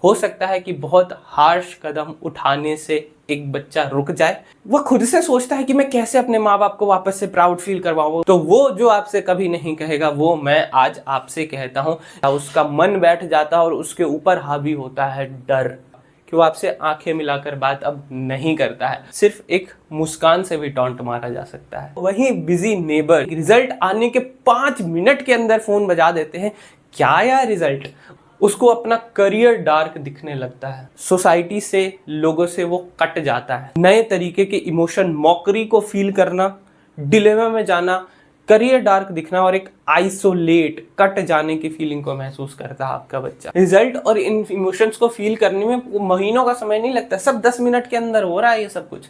हो सकता है कि बहुत हार्श कदम उठाने से एक बच्चा रुक जाए। वो खुद से सोचता है कि मैं कैसे अपने माँ बाप को वापस से प्राउड फील करवाऊँ, तो वो जो आपसे कभी नहीं कहेगा वो मैं आज आपसे कहता हूँ। उसका मन बैठ जाता है और उसके ऊपर हावी होता है डर कि वो आपसे आंखें मिलाकर बात अब नहीं करता है। सिर्फ एक मुस्कान से भी टॉन्ट मारा जा सकता है। वहीं बिजी नेबर रिजल्ट आने के 5 मिनट के अंदर फोन बजा देते हैं। क्या यार रिजल्ट? उसको अपना करियर डार्क दिखने लगता है, सोसाइटी से, लोगों से वो कट जाता है। नए तरीके के इमोशन, मॉकरी को फील करना, डिलेमा में जाना, करियर डार्क दिखना और एक आइसोलेट, कट जाने की फीलिंग को महसूस करता है आपका बच्चा। रिजल्ट और इन इमोशंस को फील करने में महीनों का समय नहीं लगता, सब 10 मिनट के अंदर हो रहा है ये सब कुछ।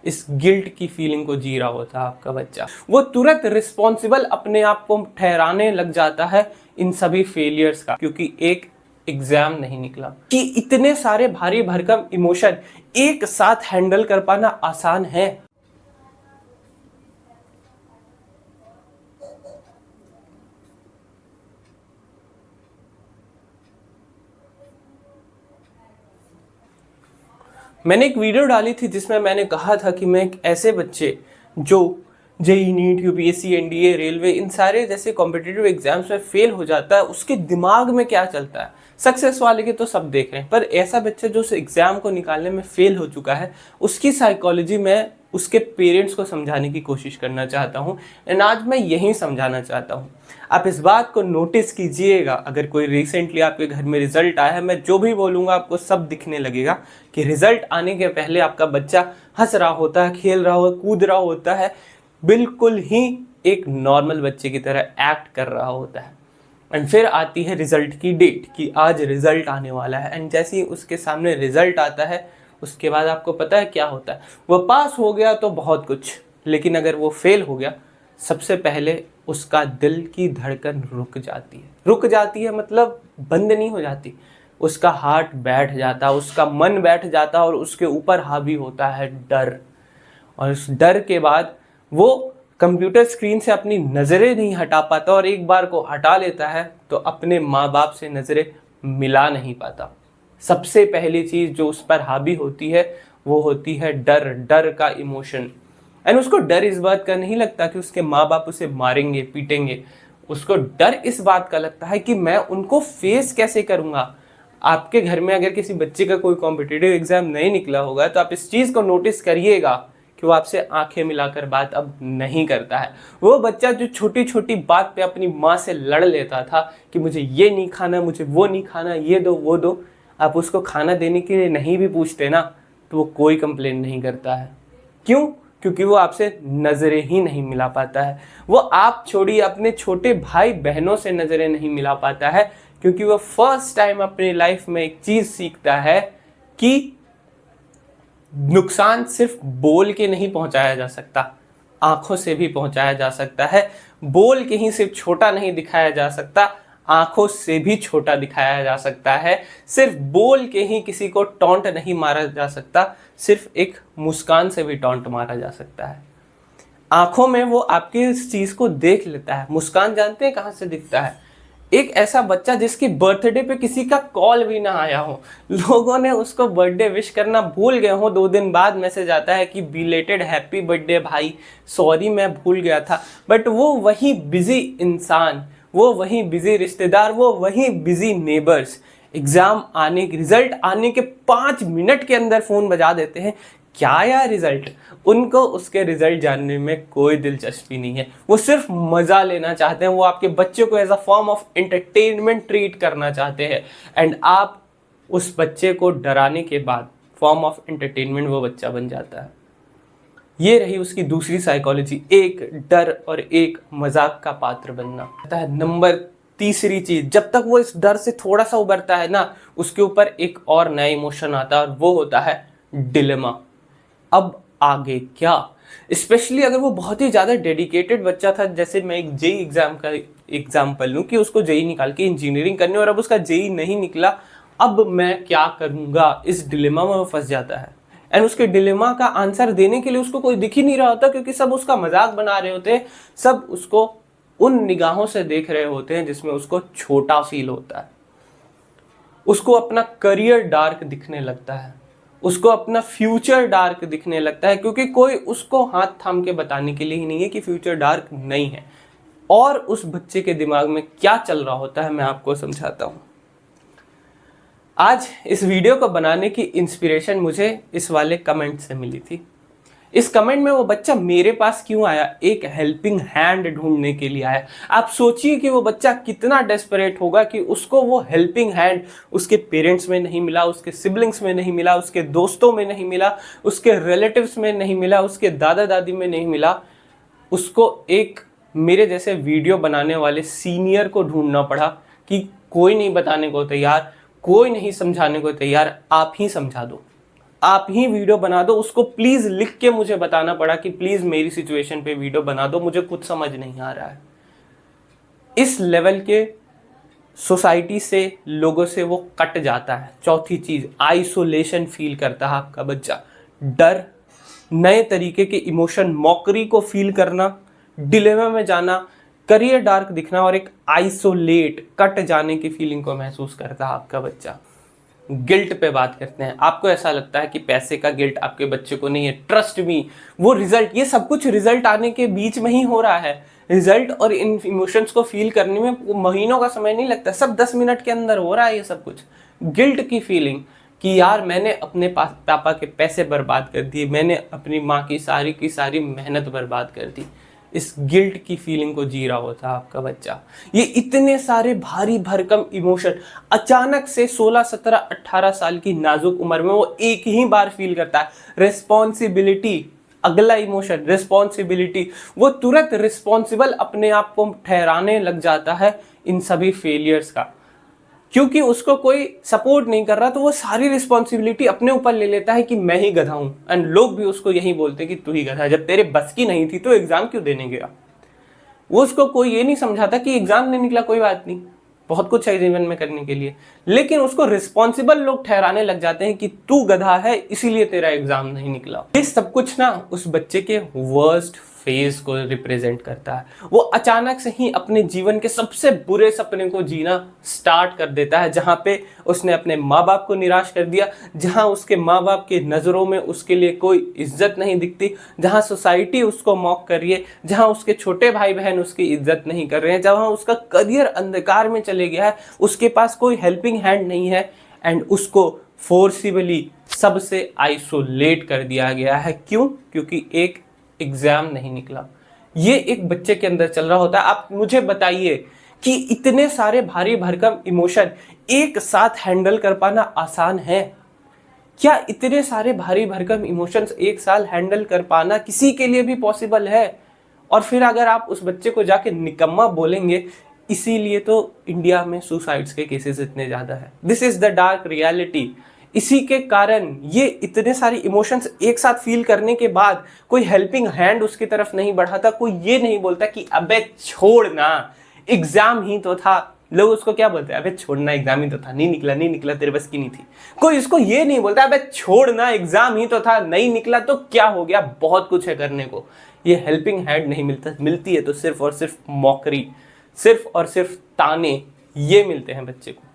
इस गिल्ट की फीलिंग को जी रहा होता है आपका बच्चा। वो तुरंत रिस्पॉन्सिबल अपने आप को ठहराने लग जाता है इन सभी फेलियर्स का, क्योंकि एक एग्जाम नहीं निकला। कि इतने सारे भारी भरकम इमोशन एक साथ हैंडल कर पाना आसान है? मैंने एक वीडियो डाली थी जिसमें मैंने कहा था कि मैं एक ऐसे बच्चे जो JEE, NEET, UPSC, NDA, railway, इन सारे जैसे कॉम्पिटिटिव एग्जाम्स में फेल हो जाता है, उसके दिमाग में क्या चलता है। सक्सेस वाले के तो सब देख रहे हैं, पर ऐसा बच्चा जो उस एग्जाम को निकालने में फेल हो चुका है, उसकी साइकोलॉजी में उसके पेरेंट्स को समझाने की कोशिश करना चाहता हूँ। एंड आज मैं यही समझाना चाहता हूँ। आप इस बात को नोटिस कीजिएगा, अगर कोई रिसेंटली आपके घर में रिजल्ट आया है, मैं जो भी बोलूँगा आपको सब दिखने लगेगा कि रिजल्ट आने के पहले आपका बच्चा हंस रहा होता है, खेल रहा होता है, कूद रहा होता है, बिल्कुल ही एक नॉर्मल बच्चे की तरह एक्ट कर रहा होता है। एंड फिर आती है रिजल्ट की डेट कि आज रिजल्ट आने वाला है। एंड जैसे ही उसके सामने रिजल्ट आता है, उसके बाद आपको पता है क्या होता है। वो पास हो गया तो बहुत कुछ, लेकिन अगर वो फेल हो गया, सबसे पहले उसका दिल की धड़कन रुक जाती है। रुक जाती है मतलब बंद नहीं हो जाती, उसका हार्ट बैठ जाता है, उसका मन बैठ जाता है और उसके ऊपर हावी होता है डर। और उस डर के बाद वो कंप्यूटर स्क्रीन से अपनी नज़रें नहीं हटा पाता, और एक बार को हटा लेता है तो अपने माँ बाप से नज़रें मिला नहीं पाता। सबसे पहली चीज़ जो उस पर हावी होती है वो होती है डर, डर का इमोशन। एंड उसको डर इस बात का नहीं लगता कि उसके माँ बाप उसे मारेंगे, पीटेंगे। उसको डर इस बात का लगता है कि मैं उनको फेस कैसे करूँगा। आपके घर में अगर किसी बच्चे का कोई कॉम्पिटिटिव एग्जाम नहीं निकला होगा तो आप इस चीज़ को नोटिस करिएगा कि वो आपसे आंखें मिलाकर बात अब नहीं करता है। वो बच्चा जो छोटी छोटी बात पे अपनी माँ से लड़ लेता था कि मुझे ये नहीं खाना, मुझे वो नहीं खाना, ये दो वो दो, आप उसको खाना देने के लिए नहीं भी पूछते ना तो वो कोई कंप्लेन नहीं करता है। क्यों? क्योंकि वो आपसे नज़रें ही नहीं मिला पाता है। वो आप छोड़िए, अपने छोटे भाई बहनों से नज़रें नहीं मिला पाता है, क्योंकि वो फर्स्ट टाइम अपनी लाइफ में एक चीज़ सीखता है कि नुकसान सिर्फ बोल के नहीं पहुंचाया जा सकता, आंखों से भी पहुंचाया जा सकता है। बोल के ही सिर्फ छोटा नहीं दिखाया जा सकता, आंखों से भी छोटा दिखाया जा सकता है। सिर्फ बोल के ही किसी को टॉन्ट नहीं मारा जा सकता, सिर्फ एक मुस्कान से भी टॉन्ट मारा जा सकता है। आंखों में वो आपकी इस चीज़ को देख लेता है। मुस्कान जानते हैं कहाँ से दिखता है? एक ऐसा बच्चा जिसकी बर्थडे पे किसी का कॉल भी ना आया हो, लोगों ने उसको बर्थडे विश करना भूल गए हो, 2 दिन बाद मैसेज आता है कि बिलेटेड हैप्पी बर्थडे भाई, सॉरी मैं भूल गया था। बट वो वही बिजी इंसान, वो वही बिजी रिश्तेदार, वो वही बिजी नेबर्स एग्जाम आने, रिजल्ट आने के 5 मिनट के अंदर फोन बजा देते हैं। क्या यार रिजल्ट? उनको उसके रिजल्ट जानने में कोई दिलचस्पी नहीं है, वो सिर्फ मजा लेना चाहते हैं। वो आपके बच्चे को as a form of entertainment treat करना चाहते हैं। एंड आप उस बच्चे को डराने के बाद फॉर्म ऑफ एंटरटेनमेंट वो बच्चा बन जाता है। ये रही उसकी दूसरी साइकोलॉजी, एक डर और एक मजाक का पात्र बनना। नंबर तीसरी चीज, जब तक वो इस डर से थोड़ा सा उबरता है ना, उसके ऊपर एक और नया इमोशन आता है और वो होता है डिलेमा। अब आगे क्या? स्पेशली अगर वो बहुत ही ज़्यादा डेडिकेटेड बच्चा था, जैसे मैं एक जेई एग्जाम का एग्जाम्पल लूँ कि उसको जेई निकाल के इंजीनियरिंग करनी और अब उसका जेई नहीं निकला, अब मैं क्या करूँगा, इस डिलेमा में वो फंस जाता है। एंड उसके डिलेमा का आंसर देने के लिए उसको कोई दिख ही नहीं रहा होता, क्योंकि सब उसका मजाक बना रहे होते हैं, सब उसको उन निगाहों से देख रहे होते हैं जिसमें उसको छोटा फील होता है। उसको अपना करियर डार्क दिखने लगता है, उसको अपना फ्यूचर डार्क दिखने लगता है, क्योंकि कोई उसको हाथ थाम के बताने के लिए ही नहीं है कि फ्यूचर डार्क नहीं है। और उस बच्चे के दिमाग में क्या चल रहा होता है मैं आपको समझाता हूँ। आज इस वीडियो को बनाने की इंस्पिरेशन मुझे इस वाले कमेंट से मिली थी। इस कमेंट में वो बच्चा मेरे पास क्यों आया? एक हेल्पिंग हैंड ढूंढने के लिए आया। आप सोचिए कि वो बच्चा कितना डेस्परेट होगा कि उसको वो हेल्पिंग हैंड उसके पेरेंट्स में नहीं मिला, उसके सिबलिंग्स में नहीं मिला, उसके दोस्तों में नहीं मिला, उसके रिलेटिव्स में नहीं मिला, उसके दादा दादी में नहीं मिला। उसको एक मेरे जैसे वीडियो बनाने वाले सीनियर को ढूंढना पड़ा कि कोई नहीं बताने को तैयार, कोई नहीं समझाने को तैयार, आप ही समझा दो, आप ही वीडियो बना दो। उसको प्लीज लिख के मुझे बताना पड़ा कि प्लीज मेरी सिचुएशन पे वीडियो बना दो, मुझे कुछ समझ नहीं आ रहा है। इस लेवल के सोसाइटी से, लोगों से वो कट जाता है। चौथी चीज, आइसोलेशन फील करता है आपका बच्चा। डर, नए तरीके के इमोशन, मॉकरी को फील करना, डिलेमा में जाना, करियर डार्क दिखना और एक आइसोलेट, कट जाने की फीलिंग को महसूस करता है आपका बच्चा। गिल्ट पे बात करते हैं। आपको ऐसा लगता है कि पैसे का गिल्ट आपके बच्चे को नहीं है। ट्रस्ट मी, वो रिजल्ट, ये सब कुछ रिजल्ट आने के बीच में ही हो रहा है। रिजल्ट और इन इमोशंस को फील करने में महीनों का समय नहीं लगता, सब 10 मिनट के अंदर हो रहा है ये सब कुछ। गिल्ट की फीलिंग कि यार मैंने अपने पापा के पैसे बर्बाद कर दिए, मैंने अपनी माँ की सारी मेहनत बर्बाद कर दी। इस गिल्ट की फीलिंग को जी रहा होता है आपका बच्चा। ये इतने सारे भारी भरकम इमोशन अचानक से 16, 17, 18 साल की नाजुक उम्र में वो एक ही बार फील करता है। रिस्पॉन्सिबिलिटी, अगला इमोशन रिस्पॉन्सिबिलिटी। वो तुरंत रिस्पॉन्सिबल अपने आप को ठहराने लग जाता है इन सभी फेलियर्स का, क्योंकि उसको कोई सपोर्ट नहीं कर रहा, तो वो सारी रिस्पॉन्सिबिलिटी अपने ऊपर ले लेता है कि मैं ही गधा हूं। एंड लोग भी उसको यही बोलते हैं कि तू ही गधा है, जब तेरे बस की नहीं थी तो एग्जाम क्यों देने गया। वो उसको कोई ये नहीं समझाता कि एग्जाम नहीं निकला कोई बात नहीं, बहुत कुछ है जीवन में करने के लिए, लेकिन उसको रिस्पॉन्सिबल लोग ठहराने लग जाते हैं कि तू गधा है इसीलिए तेरा एग्जाम नहीं निकला। ये सब कुछ ना उस बच्चे के वर्स्ट फेज को रिप्रेजेंट करता है। वो अचानक से ही अपने जीवन के सबसे बुरे सपने को जीना स्टार्ट कर देता है, जहां पे उसने अपने माँ बाप को निराश कर दिया, जहां उसके माँ बाप की नज़रों में उसके लिए कोई इज्जत नहीं दिखती, जहां सोसाइटी उसको मॉक कर रही है, जहां उसके छोटे भाई बहन उसकी इज्जत नहीं कर रहे हैं, जहां उसका करियर अंधकार में चले गया है, उसके पास कोई हेल्पिंग हैंड नहीं है, एंड उसको फोर्सिबली सबसे आइसोलेट कर दिया गया है। क्यों? क्योंकि एक एग्जाम नहीं निकला। ये एक बच्चे के अंदर चल रहा होता है। आप मुझे बताइए कि इतने सारे भारी भरकम इमोशन एक साथ हैंडल कर पाना आसान है क्या? इतने सारे भारी भरकम इमोशंस एक साथ हैंडल कर पाना किसी के लिए भी पॉसिबल है? और फिर अगर आप उस बच्चे को जाके निकम्मा बोलेंगे, इसीलिए तो इंडिया में सुसाइड्स के केसेस इतने ज्यादा है। This is the dark reality. इसी के कारण ये इतने सारे इमोशंस एक साथ फील करने के बाद कोई हेल्पिंग हैंड उसकी तरफ नहीं बढ़ाता, कोई ये नहीं बोलता कि अबे छोड़ना एग्जाम ही तो था। लोग उसको क्या बोलते हैं? अबे छोड़ना एग्जाम ही तो था, नहीं निकला तेरे बस की नहीं थी। कोई इसको ये नहीं बोलता अबे छोड़ना एग्जाम ही तो था, नहीं निकला तो क्या हो गया, बहुत कुछ है करने को। ये हेल्पिंग हैंड नहीं मिलती है तो सिर्फ और सिर्फ मॉकरी, सिर्फ और सिर्फ ताने, ये मिलते हैं बच्चे को।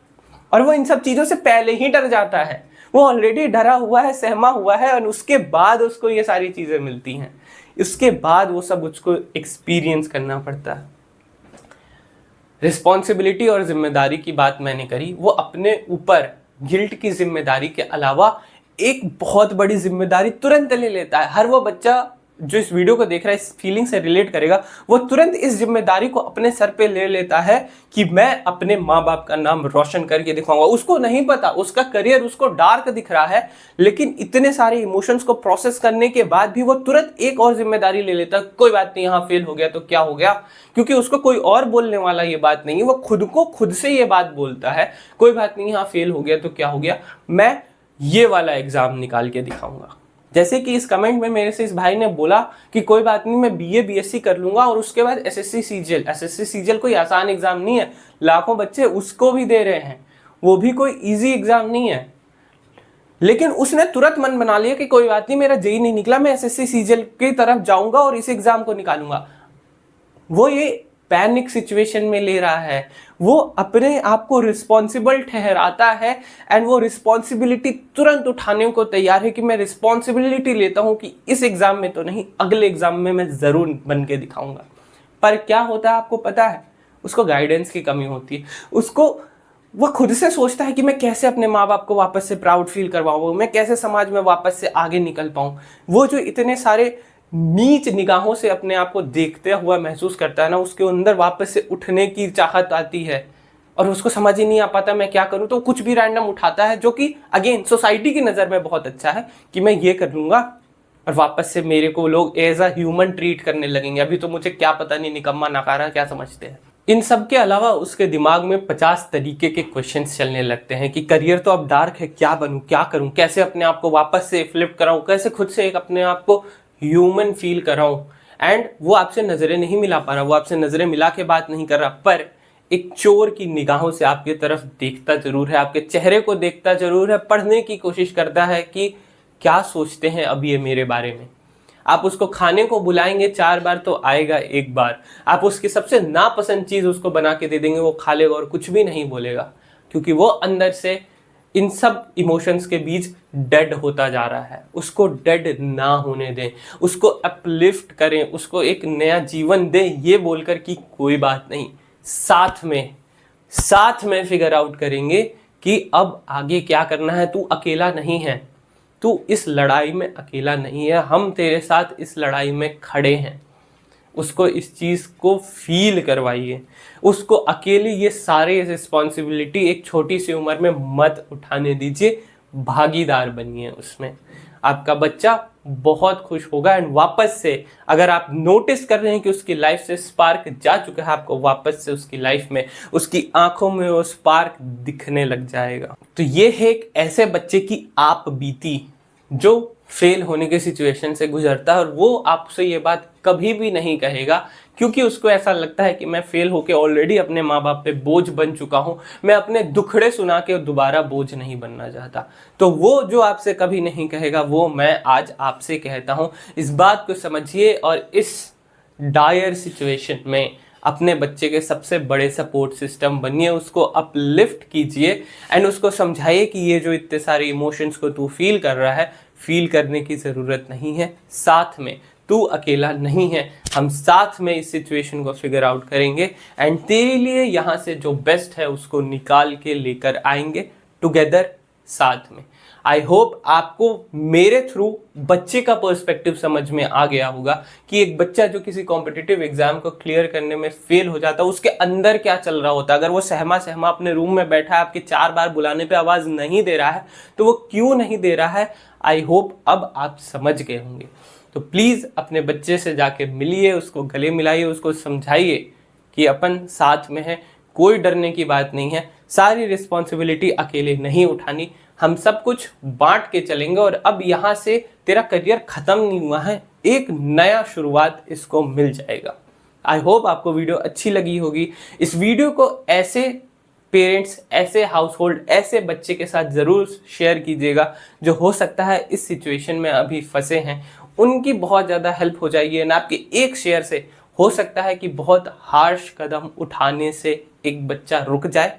और वो इन सब चीजों से पहले ही डर जाता है, वो ऑलरेडी डरा हुआ है, सहमा हुआ है, और उसके बाद उसको ये सारी चीजें मिलती हैं, इसके बाद वो सब उसको एक्सपीरियंस करना पड़ता है। रिस्पॉन्सिबिलिटी और जिम्मेदारी की बात मैंने करी, वो अपने ऊपर गिल्ट की जिम्मेदारी के अलावा एक बहुत बड़ी जिम्मेदारी तुरंत ले लेता है। हर वो बच्चा जो इस वीडियो को देख रहा है इस फीलिंग से रिलेट करेगा, वो तुरंत इस जिम्मेदारी को अपने सर पे ले लेता है कि मैं अपने माँ बाप का नाम रोशन करके दिखाऊंगा। उसको नहीं पता, उसका करियर उसको डार्क दिख रहा है, लेकिन इतने सारे इमोशंस को प्रोसेस करने के बाद भी वो तुरंत एक और जिम्मेदारी ले लेता। कोई बात नहीं, यहाँ फेल हो गया तो क्या हो गया, क्योंकि उसको कोई और बोलने वाला ये बात नहीं है, वो खुद को खुद से ये बात बोलता है, कोई बात नहीं, यहाँ फेल हो गया तो क्या हो गया, मैं ये वाला एग्जाम निकाल के दिखाऊंगा। जैसे कि इस कमेंट में मेरे से इस भाई ने बोला कि कोई बात नहीं, मैं बीए बीएससी कर लूंगा और उसके बाद एसएससी सीजीएल कोई आसान एग्जाम नहीं है, लाखों बच्चे उसको भी दे रहे हैं, वो भी कोई इजी एग्जाम नहीं है। लेकिन उसने तुरंत मन बना लिया कि कोई बात नहीं, मेरा जेई नहीं निकला, मैं एसएससी सीजीएल की तरफ जाऊंगा और इस एग्जाम को निकालूंगा। वो ये पैनिक सिचुएशन में ले रहा है, वो अपने आप को रिस्पॉन्सिबल ठहराता है एंड वो रिस्पॉन्सिबिलिटी तुरंत उठाने को तैयार है कि मैं रिस्पॉन्सिबिलिटी लेता हूँ कि इस एग्जाम में तो नहीं, अगले एग्जाम में मैं ज़रूर बन के दिखाऊंगा। पर क्या होता है आपको पता है, उसको गाइडेंस की कमी होती है। वो खुद से सोचता है कि मैं कैसे अपने माँ बाप को वापस से प्राउड फील करवाऊँ, मैं कैसे समाज में वापस से आगे निकल पाऊँ। वो जो इतने सारे नीच निगाहों से अपने आप को देखते हुआ महसूस करता है ना, उसके अंदर वापस से उठने की चाहत आती है और उसको समझ ही नहीं आ पाता मैं क्या करूं, तो कुछ भी रैंडम उठाता है जो कि अगेन सोसाइटी की नज़र में बहुत अच्छा है कि मैं ये कर लूंगा और वापस से मेरे को लोग एज अ ह्यूमन ट्रीट करने लगेंगे। अभी तो मुझे क्या पता नहीं, निकम्मा नकारा क्या समझते हैं। इन सब के अलावा उसके दिमाग में 50 तरीके के क्वेश्चंस चलने लगते हैं कि करियर तो अब डार्क है, क्या बनूं, क्या करूं, कैसे अपने आप को वापस से फ्लिप कराऊं, कैसे खुद से एक अपने आप को ह्यूमन फील कराऊं। एंड वो आपसे नजरें नहीं मिला पा रहा, वो आपसे नजरें मिला के बात नहीं कर रहा, पर एक चोर की निगाहों से आपकी तरफ देखता जरूर है, आपके चेहरे को देखता जरूर है, पढ़ने की कोशिश करता है कि क्या सोचते हैं अब ये मेरे बारे में। आप उसको खाने को बुलाएंगे 4 बार तो आएगा 1 बार। आप उसकी सबसे नापसंद चीज उसको बना के दे देंगे, वो खा लेगा और कुछ भी नहीं बोलेगा, क्योंकि वो अंदर से इन सब इमोशंस के बीच डेड होता जा रहा है। उसको डेड ना होने दें, उसको अपलिफ्ट करें, उसको एक नया जीवन दें, ये बोलकर कि कोई बात नहीं, साथ में फिगर आउट करेंगे कि अब आगे क्या करना है। तू अकेला नहीं है, तू इस लड़ाई में अकेला नहीं है, हम तेरे साथ इस लड़ाई में खड़े हैं। उसको इस चीज़ को फील करवाइए, उसको अकेले ये सारे रिस्पॉन्सिबिलिटी एक छोटी सी उम्र में मत उठाने दीजिए, भागीदार बनिए उसमें। आपका बच्चा बहुत खुश होगा एंड वापस से अगर आप नोटिस कर रहे हैं कि उसकी लाइफ से स्पार्क जा चुका है, आपको वापस से उसकी लाइफ में, उसकी आंखों में वो स्पार्क दिखने लग जाएगा। तो ये है एक ऐसे बच्चे की आप बीती जो फेल होने के सिचुएशन से गुजरता है और वो आपसे ये बात कभी भी नहीं कहेगा, क्योंकि उसको ऐसा लगता है कि मैं फेल होके ऑलरेडी अपने माँ बाप पे बोझ बन चुका हूँ, मैं अपने दुखड़े सुना के दोबारा बोझ नहीं बनना चाहता। तो वो जो आपसे कभी नहीं कहेगा, वो मैं आज आपसे कहता हूँ। इस बात को समझिए और इस डायर सिचुएशन में अपने बच्चे के सबसे बड़े सपोर्ट सिस्टम बनिए, उसको अपलिफ्ट कीजिए एंड उसको समझाइए कि ये जो इतने सारे इमोशंस को तू फील कर रहा है, फील करने की ज़रूरत नहीं है, साथ में तू अकेला नहीं है, हम साथ में इस सिचुएशन को फिगर आउट करेंगे एंड तेरे लिए यहाँ से जो बेस्ट है उसको निकाल के लेकर आएंगे टुगेदर, साथ में। आई होप आपको मेरे थ्रू बच्चे का पर्सपेक्टिव समझ में आ गया होगा कि एक बच्चा जो किसी कॉम्पिटिटिव एग्जाम को क्लियर करने में फेल हो जाता है, उसके अंदर क्या चल रहा होता है। अगर वो सहमा सहमा अपने रूम में बैठा है, आपके 4 बार बुलाने पे आवाज़ नहीं दे रहा है, तो वो क्यों नहीं दे रहा है, आई होप अब आप समझ गए होंगे। तो प्लीज़ अपने बच्चे से जाके मिलिए, उसको गले मिलाइए, उसको समझाइए कि अपन साथ में है, कोई डरने की बात नहीं है, सारी रिस्पॉन्सिबिलिटी अकेले नहीं उठानी, हम सब कुछ बांट के चलेंगे और अब यहाँ से तेरा करियर ख़त्म नहीं हुआ है, एक नया शुरुआत इसको मिल जाएगा। आई होप आपको वीडियो अच्छी लगी होगी। इस वीडियो को ऐसे पेरेंट्स, ऐसे हाउसहोल्ड, ऐसे बच्चे के साथ ज़रूर शेयर कीजिएगा जो हो सकता है इस सिचुएशन में अभी फंसे हैं, उनकी बहुत ज़्यादा हेल्प हो जाएगी ना। आपके एक शेयर से हो सकता है कि बहुत हार्श कदम उठाने से एक बच्चा रुक जाए।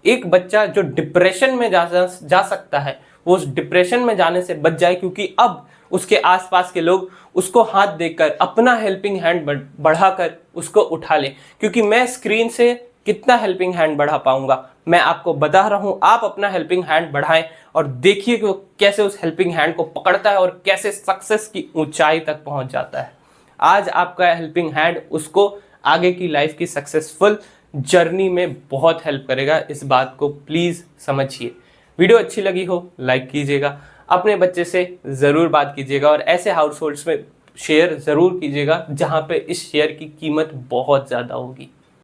एक बच्चा जो डिप्रेशन में जा सकता है, वो उस डिप्रेशन में जाने से बच जाए, क्योंकि अब उसके आसपास के लोग उसको हाथ देकर अपना हेल्पिंग हैंड बढ़ाकर उसको उठा लें। क्योंकि मैं स्क्रीन से कितना हेल्पिंग हैंड बढ़ा पाऊंगा, मैं आपको बता रहा हूं, आप अपना हेल्पिंग हैंड बढ़ाएं और देखिए कि वो कैसे उस हेल्पिंग हैंड को पकड़ता है और कैसे सक्सेस की ऊंचाई तक पहुंच जाता है। आज आपका हेल्पिंग हैंड उसको आगे की लाइफ की सक्सेसफुल जर्नी में बहुत हेल्प करेगा। इस बात को प्लीज़ समझिए। वीडियो अच्छी लगी हो लाइक कीजिएगा, अपने बच्चे से ज़रूर बात कीजिएगा और ऐसे हाउस होल्ड्स में शेयर ज़रूर कीजिएगा जहाँ पे इस शेयर की कीमत बहुत ज़्यादा होगी।